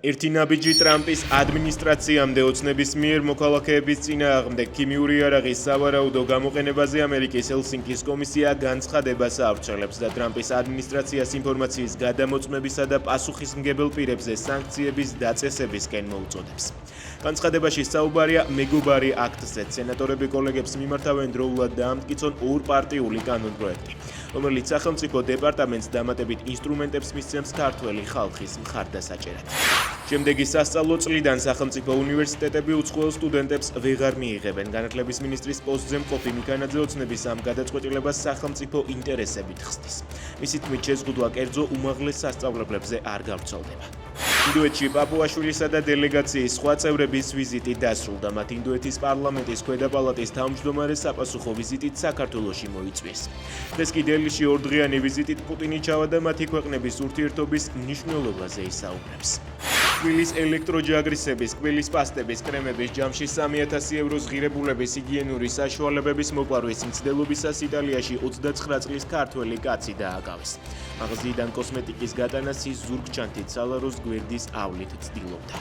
ერთი ნაბიჯი ტრამპის ადმინისტრაციამდე ოცნების მიერ მოქალაქეების წინააღმდეგ ქიმიური იარაღის სავარაუდო გამოყენებაზე ამერიკის ჰელსინკის კომისია განცხადებას ავრცელებს და ტრამპის ადმინისტრაციას ინფორმაციის გადამოწმებისა და პასუხისმგებელ პირებზე სანქციების დაწესებისკენ მოუწოდებს. განცხადებაში საუბარია მეგობარი აქტზე. სენატორები კოლეგებს მიმართავენ დროულად დაამტკიცონ ორპარტიული კანონპროექტი, რომელიც სახელმწიფო დეპარტამენტს დამატებით ინსტრუმენტებს მისცემს ქართველი ხალხის მხარდასაჭერად. შემდეგი სასწავლო წლიდან სახელმწიფო უნივერსიტეტები უცხოელ სტუდენტებს ვეღარ მიიღებენ. განათლების მინისტრის პოსტზე მყოფი მიქანაძე ოცნების ამ გადაწყვეტილებას სახელმწიფო ინტერესებით ხსნის. მისი თქმით, შეზღუდვა კერძო უმაღლეს სასწავლებლებზე არ გავრცელდება. ინდოეთში პაპუაშვილისა და დელეგაციის სხვა წევრების ვიზიტი დასრულდა. მათ ინდოეთის პარლამენტის ქვედა პალატის თავმჯდომარეს საპასუხო ვიზიტით საქართველოში მოიწვიეს. დღეს კი დელიში ორდღიანი ვიზიტით პუტინი ჩავა და მათი ქვეყნების ურთიერთობის მნიშვნელობაზე ისაუბრებს. კბილის ელექტროჯაგრისების, კბილის პასტების, კრემების ჯამში 3000 ევროს ღირებულების ჰიგიენური საშუალებების მოპარვის მცდელობისას იტალიაში 29 წლის ქართველი კაცი დააკავეს. მაღაზიიდან კოსმეტიკის გატანას ის ზურგჩანთით სალაროს გვერდის ავლით ცდილობდა.